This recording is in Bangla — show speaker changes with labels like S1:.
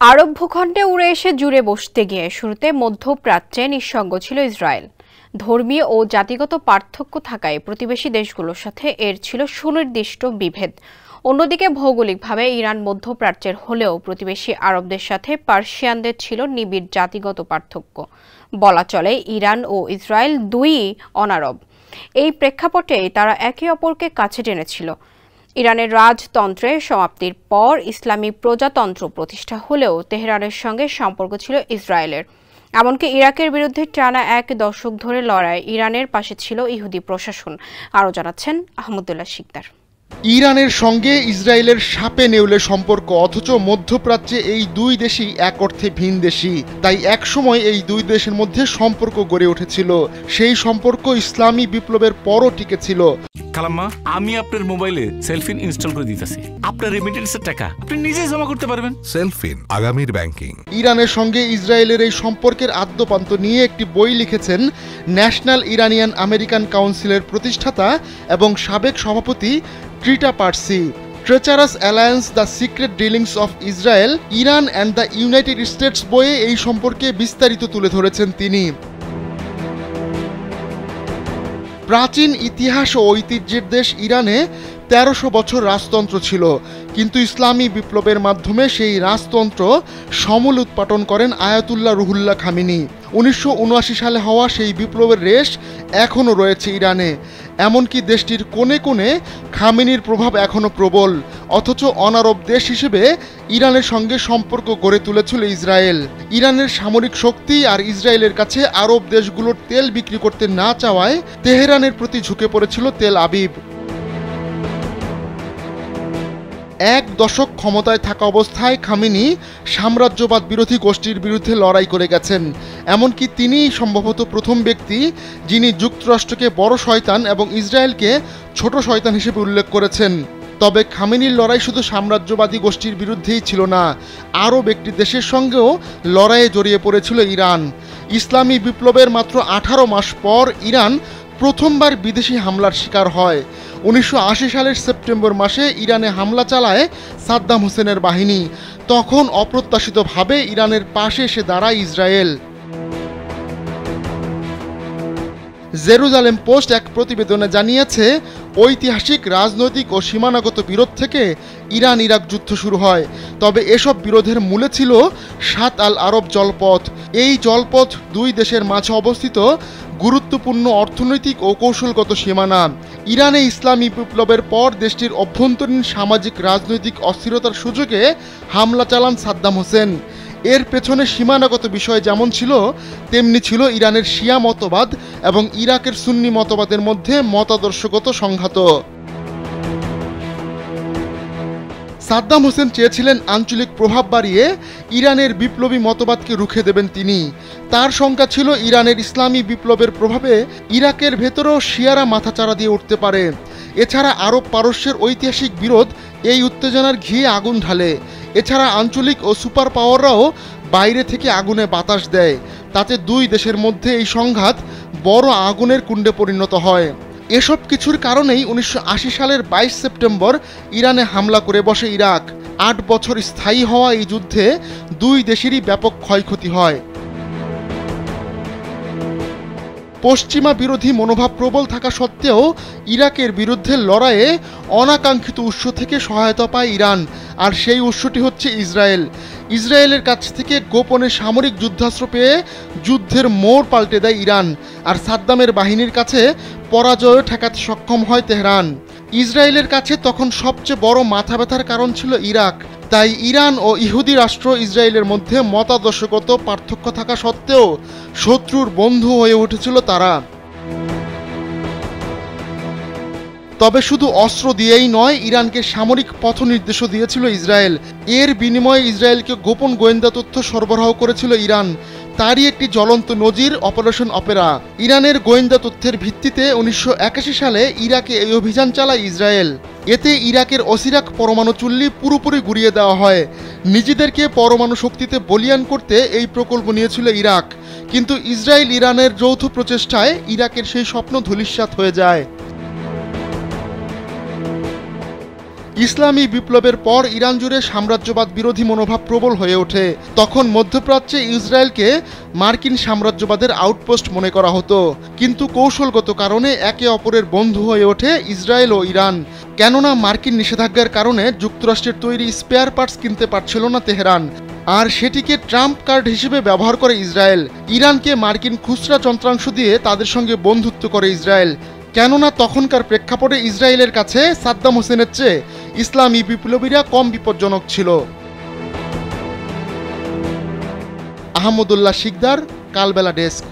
S1: আরব ভূখণ্ডে উড়ে এসে জুড়ে বসতে গিয়ে শুরুতে মধ্যপ্রাচ্যে নিঃসঙ্গ ছিল ইসরায়েল। ধর্মীয় ও জাতিগত পার্থক্য থাকায় প্রতিবেশী দেশগুলোর সাথে এর ছিল সুনির্দিষ্ট বিভেদ। অন্যদিকে ভৌগোলিকভাবে ইরান মধ্যপ্রাচ্যের হলেও প্রতিবেশী আরবদের সাথে পার্সিয়ানদের ছিল নিবিড় জাতিগত পার্থক্য। বলা চলে ইরান ও ইসরায়েল দুইই অনারব। এই প্রেক্ষাপটে তারা একে অপরকে কাছে টেনেছিল। ইরানের রাজতন্ত্রের সমাপ্তির পর ইসলামী প্রজাতন্ত্র প্রতিষ্ঠা হলেও তেহরানের সঙ্গে সম্পর্ক ছিল ইসরায়েলের। এমনকি ইরাকের বিরুদ্ধে টানা 1 দশক ধরে লড়াই ইরানের পাশে ছিল ইহুদি প্রশাসন। আরও জানাচ্ছেন আহমদুল্লাহ শিকদার।
S2: ইরানের সঙ্গে ইসরায়েলের সাপে নেউলে সম্পর্ক, অথচ মধ্যপ্রাচ্যে এই দুই দেশই এক অর্থে ভিনদেশী। তাই একসময় এই দুই দেশের মধ্যে সম্পর্ক গড়ে উঠেছিল। সেই সম্পর্ক ইসলামী বিপ্লবের পরও টিকেছিল।
S3: খালাম্মা, আমি আপনার মোবাইলে সেলফিন ইনস্টল করে দিতেছি। আপনার রেমিটেন্সের টাকা আপনি নিজেই জমা করতে পারবেন।
S4: সেলফিন, আগামীর ব্যাংকিং।
S2: ইরানের সঙ্গে ইসরায়েলের এই সম্পর্কের আদ্যপান্ত নিয়ে একটি বই লিখেছেন ন্যাশনাল ইরানিয়ান আমেরিকান কাউন্সিলের প্রতিষ্ঠাতা এবং সাবেক সভাপতি Trita Parsi. Treacherous alliance, the secret dealings of Israel, Iran and the United States বইয়ে এই সম্পর্কে বিস্তারিত তুলে ধরেছেন তিনি। প্রাচীন ইতিহাস ও ঐতিহ্যের দেশ ইরানে 1300 বছর রাজতন্ত্র ছিল, কিন্তু ইসলামী বিপ্লবের মাধ্যমে সেই রাজতন্ত্র সমূল উৎপাটন করেন আয়াতুল্লাহ রুহুল্লাহ খামেনি। 1979 সালে হওয়া সেই বিপ্লবের রেশ এখনও রয়েছে ইরানে। এমনকি দেশটির কোণে কোণে খামেনির প্রভাব এখনও প্রবল। অথচ অনারব দেশ হিসেবে ইরানের সঙ্গে সম্পর্ক গড়ে তুলেছিল ইসরায়েল। ইরানের সামরিক শক্তি আর ইসরায়েলের কাছে আরব দেশগুলোর তেল বিক্রি করতে না চাওয়ায় তেহরানের প্রতি ঝুঁকে পড়েছিল তেল আবিব। 1 দশক ক্ষমতায় থাকা অবস্থায় খামেনি সাম্রাজ্যবাদ বিরোধী গোষ্ঠীর বিরুদ্ধে লড়াই করে গেছেন। এমনকি তিনিই সম্ভবত প্রথম ব্যক্তি যিনি যুক্তরাষ্ট্রকে বড় শয়তান এবং ইসরায়েলকে ছোট শয়তান হিসেবে উল্লেখ করেছেন। তবে খামেনির লড়াই শুধু সাম্রাজ্যবাদী গোষ্ঠীর বিরুদ্ধেই ছিল না, আরও একটি দেশের সঙ্গেও লড়াইয়ে জড়িয়ে পড়েছিল ইরান। ইসলামী বিপ্লবের মাত্র 18 মাস পর ইরান প্রথমবার বিদেশি হামলার শিকার হয়। 1980 সালের সেপ্টেম্বর মাসে ইরানে হামলা চালায় সাদ্দাম হোসেনের বাহিনী। তখন অপ্রত্যাশিতভাবে ইরানের পাশে এসে দাঁড়ায় ইসরায়েল। জেরুজালেম পোস্ট এক প্রতিবেদনে জানিয়েছে, ঐতিহাসিক, রাজনৈতিক ও সীমানাগত বিরোধ থেকে ইরান ইরাক যুদ্ধ শুরু হয়। তবে এসব বিরোধের মূলে ছিল সাত আল আরব জলপথ। এই জলপথ দুই দেশের মাঝে অবস্থিত গুরুত্বপূর্ণ অর্থনৈতিক ও কৌশলগত সীমানা। ইরানে ইসলামী বিপ্লবের পর দেশটির অভ্যন্তরীণ সামাজিক রাজনৈতিক অস্থিরতার সুযোগে হামলা চালান সাদ্দাম হোসেন। এর পেছনে সীমানাগত বিষয় যেমন ছিল, তেমনি ছিল ইরানের শিয়া মতবাদ এবং ইরাকের সুন্নি মতবাদের মধ্যে মতাদর্শগত সংঘাত। সাদ্দাম হোসেন চেয়েছিলেন আঞ্চলিক প্রভাব বাড়িয়ে ইরানের বিপ্লবী মতবাদকে রুখে দেবেন তিনি। তার শঙ্কা ছিল ইরানের ইসলামী বিপ্লবের প্রভাবে ইরাকের ভেতরেও শিয়ারা মাথাচাড়া দিয়ে উঠতে পারে। এছাড়া আরব পারস্যের ঐতিহাসিক বিরোধ এই উত্তেজনার ঘিয়ে আগুন ঢালে। এছাড়া আঞ্চলিক ও সুপার পাওয়াররাও বাইরে থেকে আগুনে বাতাস দেয়। তাতে দুই দেশের মধ্যে এই সংঘাত বড় আগুনের কুণ্ডে পরিণত হয়। এসব কিছুর কারণেই 1980 সালের 22 সেপ্টেম্বর ইরানে হামলা করে বসে ইরাক। 8 বছর স্থায়ী হওয়া এই যুদ্ধে দুই দেশেরই ব্যাপক ক্ষয়ক্ষতি হয়। পশ্চিমা বিরোধী মনোভাব প্রবল থাকা সত্ত্বেও ইরাকের বিরুদ্ধে লড়াইয়ে অনাকাঙ্ক্ষিত উৎস থেকে সহায়তা পায় ইরান, আর সেই উৎসটি হচ্ছে ইসরায়েল। ইসরায়েলের কাছ থেকে গোপনে সামরিক যুদ্ধাস্ত্র পেয়ে যুদ্ধের মোড় পাল্টে দেয় ইরান, আর সাদ্দামের বাহিনীর কাছে পরাজয় ঠেকাতে সক্ষম হয় তেহরান। ইসরায়েলের কাছে তখন সবচেয়ে বড় মাথা ব্যথার কারণ ছিল ইরাক। তাই ইরান ও ইহুদি রাষ্ট্র ইসরায়েলের মধ্যে মতাদর্শগত পার্থক্য থাকা সত্ত্বেও শত্রুর বন্ধু হয়ে উঠেছিল তারা। তবে শুধু অস্ত্র দিয়েই নয়, ইরানকে সামরিক পথ নির্দেশও দিয়েছিল ইসরায়েল। এর বিনিময়ে ইসরায়েলকে গোপন গোয়েন্দা তথ্য সরবরাহ করেছিল ইরান। তারই একটি জ্বলন্ত নজির অপারেশন অপেরা। ইরানের গোয়েন্দা তথ্যের ভিত্তিতে 1981 সালে ইরাকে এই অভিযান চালায় ইসরায়েল। এতে ইরাকের অসিরাক পরমাণু চুল্লি পুরোপুরি গুড়িয়ে দেওয়া হয়। নিজেদেরকে পরমাণু শক্তিতে বলীয়ান করতে এই প্রকল্প নিয়েছিল ইরাক, কিন্তু ইসরায়েল ইরানের যৌথ প্রচেষ্টায় ইরাকের সেই স্বপ্ন ধূলিসাৎ হয়ে যায়। ইসলামী বিপ্লবের পর ইরান জুড়ে সাম্রাজ্যবাদ বিরোধী মনোভাব প্রবল হয়ে ওঠে। তখন মধ্যপ্রাচ্যে ইসরায়েলকে মার্কিন সাম্রাজ্যবাদের আউটপোস্ট মনে করা হতো, কিন্তু কৌশলগত কারণে একে অপরের বন্ধু হয়ে ওঠে ইসরায়েল ও ইরান। কেননা মার্কিন নিষেধাজ্ঞার কারণে যুক্তরাষ্ট্রের তৈরি স্পেয়ার পার্টস কিনতে পারছিল না তেহরান, আর সেটিকে ট্রাম্প কার্ড হিসেবে ব্যবহার করে ইসরায়েল। ইরানকে মার্কিন খুচরা যন্ত্রাংশ দিয়ে তাদের সঙ্গে বন্ধুত্ব করে ইসরায়েল, কেননা তখনকার প্রেক্ষাপটে ইসরায়েলের কাছে সাদ্দাম হোসেনের চেয়ে ইসলামী বিপ্লবীরা কম বিপজ্জনক ছিল। আহমদুল্লাহ শিকদার, কালবেলা ডেস্ক।